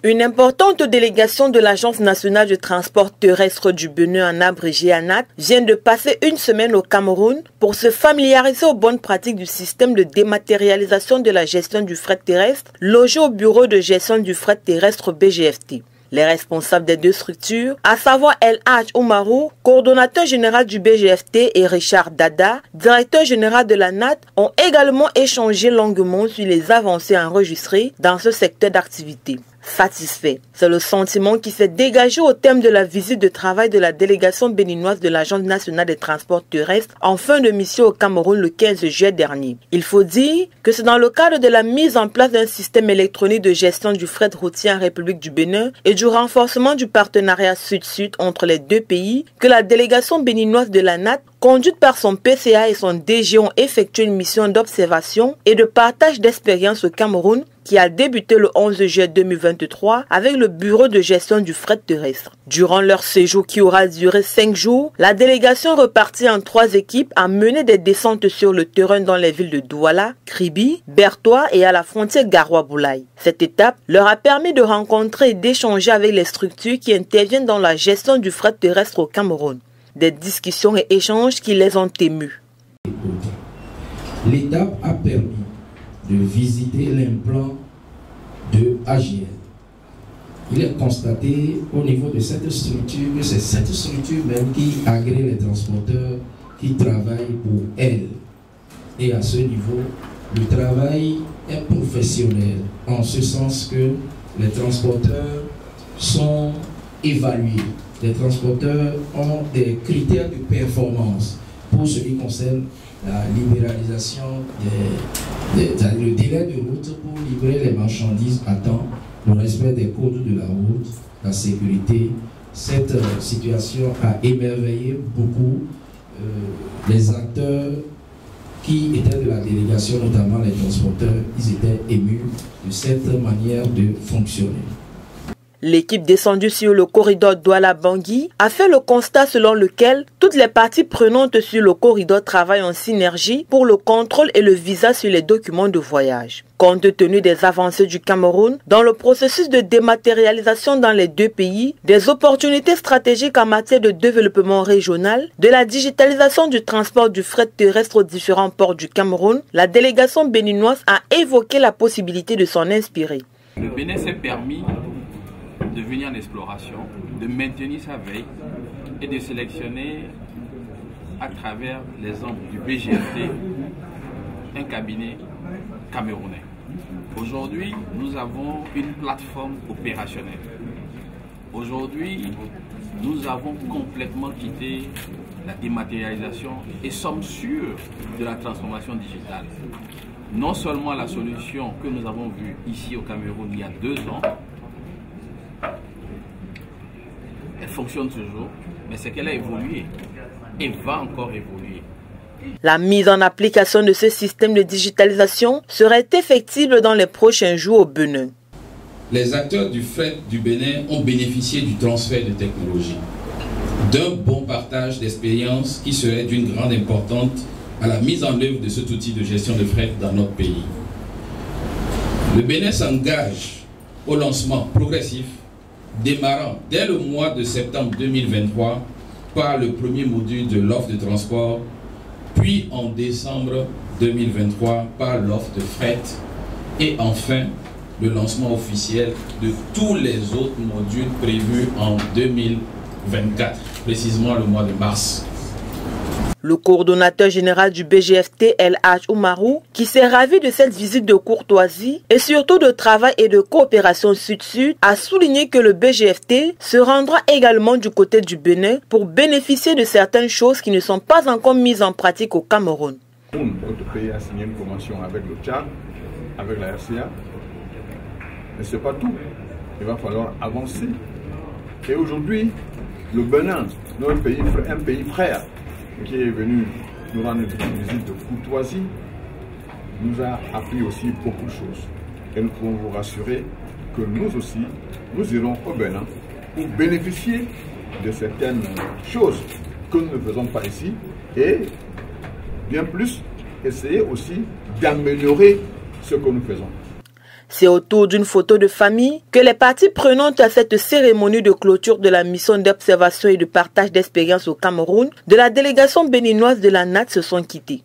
Une importante délégation de l'Agence nationale de transport terrestre du Bénin, en abrégé ANAT, vient de passer une semaine au Cameroun pour se familiariser aux bonnes pratiques du système de dématérialisation de la gestion du fret terrestre, logé au bureau de gestion du fret terrestre BGFT. Les responsables des deux structures, à savoir El Hadj Oumarou, coordonnateur général du BGFT, et Richard Dada, directeur général de l'ANAT, ont également échangé longuement sur les avancées enregistrées dans ce secteur d'activité. Satisfait. C'est le sentiment qui s'est dégagé au terme de la visite de travail de la délégation béninoise de l'Agence nationale des transports terrestres en fin de mission au Cameroun le 15 juillet dernier. Il faut dire que c'est dans le cadre de la mise en place d'un système électronique de gestion du fret routier en République du Bénin et du renforcement du partenariat sud-sud entre les deux pays que la délégation béninoise de l'ANAT, conduite par son PCA et son DG, ont effectué une mission d'observation et de partage d'expérience au Cameroun qui a débuté le 11 juillet 2023 avec le bureau de gestion du fret terrestre. Durant leur séjour qui aura duré 5 jours, la délégation repartie en 3 équipes a mené des descentes sur le terrain dans les villes de Douala, Kribi, Bertoua et à la frontière Garoua-Boulaye. Cette étape leur a permis de rencontrer et d'échanger avec les structures qui interviennent dans la gestion du fret terrestre au Cameroun. Des discussions et échanges qui les ont émus. L'étape a permis de visiter l'implant de AGL. Il est constaté au niveau de cette structure que c'est cette structure même qui agrée les transporteurs qui travaillent pour elle. Et à ce niveau, le travail est professionnel, en ce sens que les transporteurs sont évalués. Les transporteurs ont des critères de performance pour ce qui concerne la libéralisation, le délai de route pour livrer les marchandises à temps, le respect des codes de la route, la sécurité. Cette situation a émerveillé beaucoup les acteurs qui étaient de la délégation, notamment les transporteurs. Ils étaient émus de cette manière de fonctionner. L'équipe descendue sur le corridor Douala-Bangui a fait le constat selon lequel toutes les parties prenantes sur le corridor travaillent en synergie pour le contrôle et le visa sur les documents de voyage. Compte tenu des avancées du Cameroun dans le processus de dématérialisation dans les deux pays, des opportunités stratégiques en matière de développement régional, de la digitalisation du transport du fret terrestre aux différents ports du Cameroun, la délégation béninoise a évoqué la possibilité de s'en inspirer. Le Bénin s'est permis de venir en exploration, de maintenir sa veille et de sélectionner à travers les membres du BGFT un cabinet camerounais. Aujourd'hui, nous avons une plateforme opérationnelle. Aujourd'hui, nous avons complètement quitté la dématérialisation et sommes sûrs de la transformation digitale. Non seulement la solution que nous avons vue ici au Cameroun il y a 2 ans, elle fonctionne toujours, mais c'est qu'elle a évolué et va encore évoluer. La mise en application de ce système de digitalisation serait effective dans les prochains jours au Bénin. Les acteurs du fret du Bénin ont bénéficié du transfert de technologie, d'un bon partage d'expériences qui serait d'une grande importance à la mise en œuvre de cet outil de gestion de fret dans notre pays. Le Bénin s'engage au lancement progressif démarrant dès le mois de septembre 2023 par le premier module de l'offre de transport, puis en décembre 2023 par l'offre de fret et enfin le lancement officiel de tous les autres modules prévus en 2024, précisément le mois de mars. Le coordonnateur général du BGFT, El Hadj Oumarou, qui s'est ravi de cette visite de courtoisie et surtout de travail et de coopération sud-sud, a souligné que le BGFT se rendra également du côté du Bénin pour bénéficier de certaines choses qui ne sont pas encore mises en pratique au Cameroun. Notre pays a signé une convention avec le Tchad, avec la RCA, mais ce n'est pas tout. Il va falloir avancer. Et aujourd'hui, le Bénin, notre pays, un pays frère, qui est venu nous rendre une visite de courtoisie, nous a appris aussi beaucoup de choses. Et nous pouvons vous rassurer que nous aussi, nous irons au Bénin pour bénéficier de certaines choses que nous ne faisons pas ici et bien plus, essayer aussi d'améliorer ce que nous faisons. C'est autour d'une photo de famille que les parties prenantes à cette cérémonie de clôture de la mission d'observation et de partage d'expériences au Cameroun de la délégation béninoise de la NAT se sont quittées.